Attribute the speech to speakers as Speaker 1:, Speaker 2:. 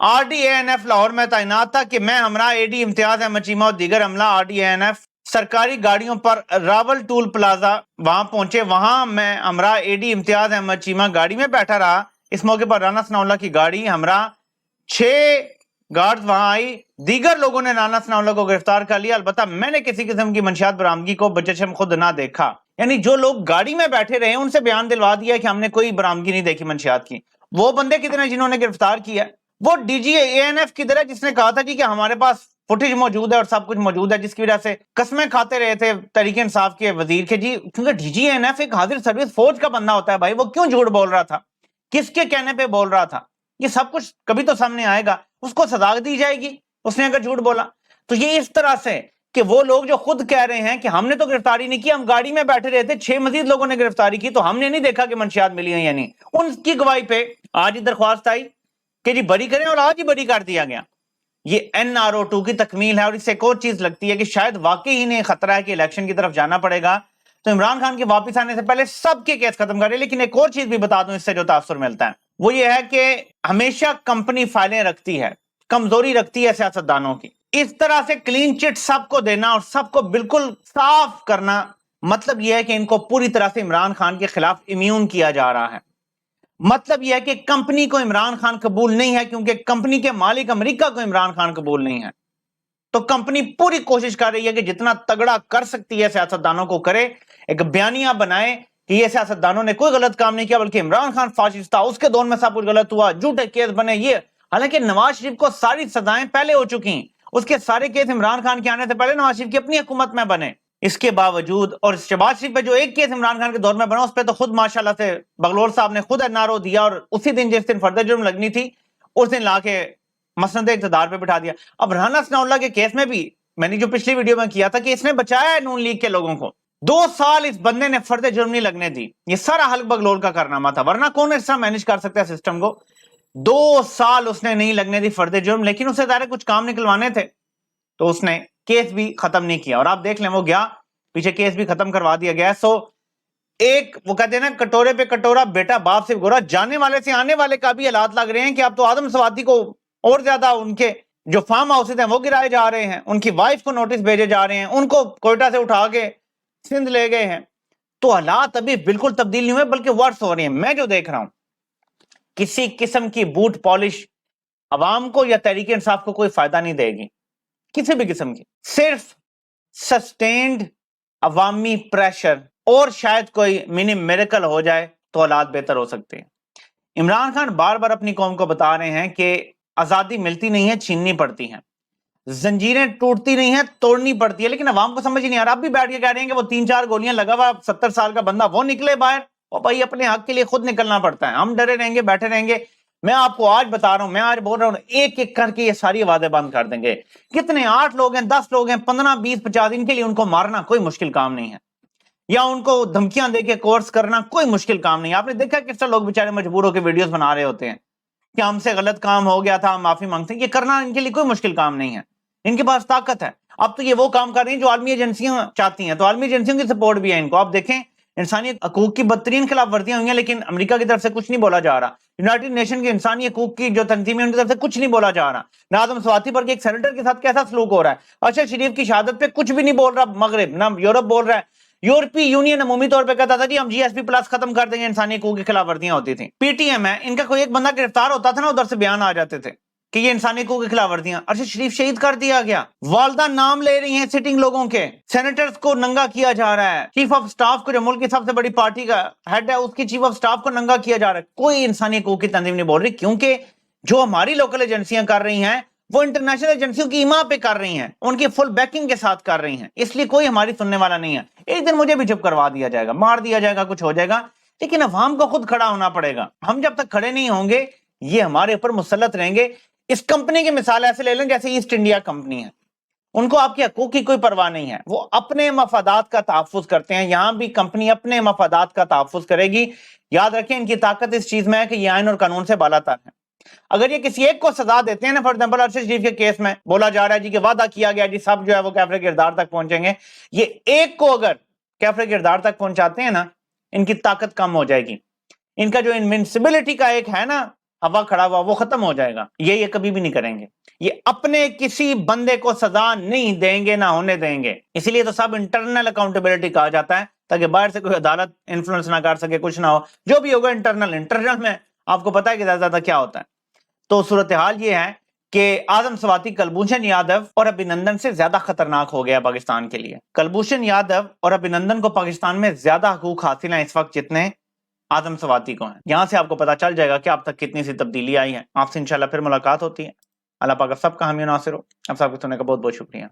Speaker 1: RDANF Lahore میں تعینات تھا کہ میں ہمراہ AD امتیاز احمد چیمہ اور دیگر عملہ RDANF سرکاری گاڑیوں پر راول ٹول پلازا وہاں پہنچے. وہاں میں ہمراہ AD امتیاز احمد چیمہ گاڑی میں بیٹھا رہا. اس موقع پر رانا ثناء اللہ کی گاڑی ہمراہ 6 گارڈز وہاں آئی. دیگر لوگوں نے رانا ثناء اللہ کو گرفتار کر لیا. البتہ میں نے کسی قسم کی منشیات برآمدگی کو بچشم خود نہ دیکھا. یعنی جو لوگ گاڑی میں بیٹھے رہے ان سے بیان دلوا دیا کہ ہم نے کوئی برآمدگی نہیں دیکھی منشیات کی. وہ بندے کتنے ہیں جنہوں نے گرفتار کیا؟ وہ DGANF کدھر ہے جس نے کہا تھا کہ ہمارے پاس فوٹیج موجود ہے اور سب کچھ موجود ہے، جس کی وجہ سے قسمیں کھاتے رہے تھے تحریک انصاف کے وزیر کے جی، کیونکہ DGANF ایک حاضر سروس فوج کا بندہ ہوتا ہے بھائی. وہ کیوں جھوٹ بول رہا تھا؟ کس کے کہنے پہ بول رہا تھا؟ یہ سب کچھ کبھی تو سامنے آئے گا. اس کو سزا دی جائے گی اس نے اگر جھوٹ بولا. تو یہ اس طرح سے کہ وہ لوگ جو خود کہہ رہے ہیں کہ ہم نے تو گرفتاری نہیں کی، ہم گاڑی میں بیٹھے رہے تھے، 6 مزید لوگوں نے گرفتاری کی تو ہم نے نہیں دیکھا کہ منشیات ملی ہیں یا نہیں. ان کی گواہی پہ آج ہی درخواست آئی کہ جی بری کریں، اور آج ہی بری کر دیا گیا. یہ NRO2 کی تکمیل ہے. اور اس سے ایک اور چیز لگتی ہے کہ شاید واقعی انہیں خطرہ ہے کہ الیکشن کی طرف جانا پڑے گا تو عمران خان کے واپس آنے سے پہلے سب کے کیس ختم کریں. لیکن ایک اور چیز بھی بتا دوں اس سے جو تاثر ملتا ہے وہ یہ ہے کہ ہمیشہ کمپنی فائلیں رکھتی ہے، کمزوری رکھتی ہے سیاستدانوں کی. اس طرح سے کلین چٹ سب کو دینا اور سب کو بالکل صاف کرنا، مطلب یہ ہے کہ ان کو پوری طرح سے عمران خان کے خلاف امیون کیا جا رہا ہے. مطلب یہ ہے کہ کمپنی کو عمران خان قبول نہیں ہے، کیونکہ کمپنی کے مالک امریکہ کو عمران خان قبول نہیں ہے. تو کمپنی پوری کوشش کر رہی ہے کہ جتنا تگڑا کر سکتی ہے سیاستدانوں کو کرے، ایک بیانیہ بنائے کہ یہ سیاستدانوں نے کوئی غلط کام نہیں کیا بلکہ عمران خان فاشسٹ تھا، اس کے دور میں سب کچھ غلط ہوا، جھوٹے کیس بنے. یہ حالانکہ نواز شریف کو ساری سزائیں پہلے ہو چکی، اس کے سارے کیس عمران خان کے آنے سے پہلے نواز شریف کی اپنی حکومت میں بنے. اس کے باوجود اور شہباز شریف پہ جو ایک کیس عمران خان کے دور میں بنا اس پہ تو خود ماشاءاللہ سے بغلور صاحب نے خود NRO دیا، اور اسی دن جس دن فرد جرم لگنی تھی اس دن لا کے مسند اقتدار پہ بٹھا دیا. اب رانا ثناء اللہ کے کیس میں بھی میں نے جو پچھلی ویڈیو میں کیا تھا کہ اس نے بچایا ہے نون لیگ کے لوگوں کو. 2 سال اس بندے نے فرد جرم نہیں لگنے دی. یہ سارا حلق بغلور کا کارنامہ تھا، ورنہ کون اس طرح مینج کر سکتا ہے سسٹم کو؟ 2 سال اس نے نہیں لگنے دی فرد جرم، لیکن اسے ظاہر کچھ کام نکلوانے تھے تو اس نے کیس بھی ختم نہیں کیا. اور آپ دیکھ لیں وہ گیا پیچھے کیس بھی ختم کروا دیا گیا. سو ایک وہ کہتے ہیں نا کٹورے پہ کٹورا بیٹا باپ سے گورا، جانے والے سے آنے والے کا بھی حالات لگ رہے ہیں کہ اب تو آدم سوادی کو اور زیادہ ان کے جو فارم ہاؤسز ہیں وہ گرائے جا رہے ہیں، ان کی وائف کو نوٹس بھیجے جا رہے ہیں، ان کو کوئٹہ سے اٹھا کے سندھ لے گئے ہیں. تو حالات ابھی بالکل تبدیل نہیں ہوئے بلکہ ورس ہو رہے ہیں. میں جو دیکھ رہا ہوں کسی قسم کی بوٹ پالش عوام کو یا تحریک انصاف کو کوئی فائدہ نہیں دے گی کسی بھی قسم کی. صرف سسٹینڈ عوامی پریشر اور شاید کوئی منی میریکل ہو جائے تو حالات بہتر ہو سکتے ہیں. عمران خان بار بار اپنی قوم کو بتا رہے ہیں کہ آزادی ملتی نہیں ہے، چھیننی پڑتی ہیں، زنجیریں ٹوٹتی نہیں ہیں، توڑنی پڑتی ہے. لیکن عوام کو سمجھ نہیں آ رہا. اب بھی بیٹھ کے کہہ رہے ہیں کہ وہ 3-4 گولیاں لگا ہوا 70 سال کا بندہ وہ نکلے باہر. اور بھائی اپنے حق کے لیے خود نکلنا پڑتا ہے. ہم ڈرے رہیں گے، بیٹھے رہیں گے. میں آپ کو آج بتا رہا ہوں، میں آج بول رہا ہوں، ایک ایک کر کے یہ ساری آوازیں بند کر دیں گے. کتنے 8 لوگ ہیں، 10 لوگ ہیں، 15 20 50، ان کے لیے ان کو مارنا کوئی مشکل کام نہیں ہے، یا ان کو دھمکیاں دے کے کورس کرنا کوئی مشکل کام نہیں. آپ نے دیکھا کس طرح لوگ بیچارے مجبور ہو کے ویڈیوز بنا رہے ہوتے ہیں کہ ہم سے غلط کام ہو گیا تھا، ہم معافی مانگتے ہیں. یہ کرنا ان کے لیے کوئی مشکل کام نہیں ہے، ان کے پاس طاقت ہے. اب تو یہ وہ کام کر رہے ہیں جو عالمی ایجنسیاں چاہتی ہیں، تو عالمی ایجنسیوں کی سپورٹ بھی ہے ان کو. آپ دیکھیں انسانی حقوق کی بدترین خلاف ورزیاں ہوئی ہیں لیکن امریکہ کی طرف سے کچھ نہیں بولا جا رہا. یونائٹڈ نیشن کی انسانی حقوق کی جو تنظیمیں ان کی طرف سے کچھ نہیں بولا جا رہا. ناظم سواتی پر ایک سینیٹر کے ساتھ کیسا سلوک ہو رہا ہے. ارشد شریف کی شہادت پہ کچھ بھی نہیں بول رہا مغرب، نہ یورپ بول رہا ہے. یورپی یونین عمومی طور پہ کہتا تھا جی ہم GSP+ ختم کر دیں گے، انسانی حقوق کی خلاف ورزیاں ہوتی تھیں. PTM ہے، ان کا کوئی ایک بندہ گرفتار ہوتا تھا نا ادھر سے بیان آ جاتے تھے کہ یہ انسانی حقوق کی خلاف ورزیاں. ارشد شریف شہید کر دیا گیا. والدہ نام لے رہی ہیں سٹنگ لوگوں کے، سینیٹرز کو ننگا کیا جا رہا ہے. چیف آف سٹاف کو جو ملک کی سب سے بڑی پارٹی کا ہیڈ ہے اس کی چیف آف سٹاف کو ننگا کیا جا رہا ہے. کوئی انسانی حقوق کی تنظیم نہیں بول رہی، کیونکہ جو ہماری لوکل ایجنسیاں کر رہی ہیں وہ انٹرنیشنل ایجنسیوں کی ایما پہ کر رہی ہیں، ان کی فل بیکنگ کے ساتھ کر رہی ہیں. اس لیے کوئی ہماری سننے والا نہیں ہے. ایک دن مجھے بھی چپ کروا دیا جائے گا، مار دیا جائے گا، کچھ ہو جائے گا، لیکن عوام کو خود کھڑا ہونا پڑے گا. ہم جب تک کھڑے نہیں ہوں گے یہ ہمارے اوپر مسلط رہیں گے. اس کمپنی کی مثال ایسے لے لیں جیسے ایسٹ انڈیا کمپنی ہے، ان کو آپ کے حقوق کی کوئی پرواہ نہیں ہے، وہ اپنے مفادات کا تحفظ کرتے ہیں. یہاں بھی کمپنی اپنے مفادات کا تحفظ کرے گی. یاد رکھیں ان کی طاقت اس چیز میں ہے کہ یہ آئین اور قانون سے بالا تر ہے. اگر یہ کسی ایک کو سزا دیتے ہیں نا، فار ایگزامپل ارشد شریف کے کیس میں بولا جا رہا ہے جی کہ وعدہ کیا گیا جی سب جو ہے وہ کیفر کردار تک پہنچیں گے، یہ ایک کو اگر کیفر کردار تک پہنچاتے ہیں نا ان کی طاقت کم ہو جائے گی. ان کا جو انوینسبلٹی کا ایک ہے نا ہوا کھڑا ہوا وہ ختم ہو جائے گا، یہ کبھی بھی نہیں کریں گے، یہ اپنے کسی بندے کو سزا نہیں دیں گے، نہ ہونے دیں گے۔ اسی لیے تو سب انٹرنل اکاؤنٹیبلٹی کہا جاتا ہے، تاکہ باہر سے کوئی عدالت انفلوئنس نہ کر سکے، کچھ نہ ہو، جو بھی ہوگا انٹرنل میں آپ کو پتا ہے کہ زیادہ کیا ہوتا ہے۔ تو صورتحال یہ ہے کہ آدم سواتی کلبھوشن یادو اور ابھینندن سے زیادہ خطرناک ہو گیا پاکستان کے لیے۔ کلبھوشن یادو اور ابھینندن کو پاکستان میں زیادہ حقوق حاصل ہیں اس وقت جتنے آدم سواتی کو ہیں۔ یہاں سے آپ کو پتا چل جائے گا کہ اب تک کتنی سی تبدیلی آئی ہے۔ آپ سے انشاءاللہ پھر ملاقات ہوتی ہے۔ اللہ پاک آپ سب کا حامی و ناصر ہو۔ آپ سب کو سننے کا بہت بہت شکریہ۔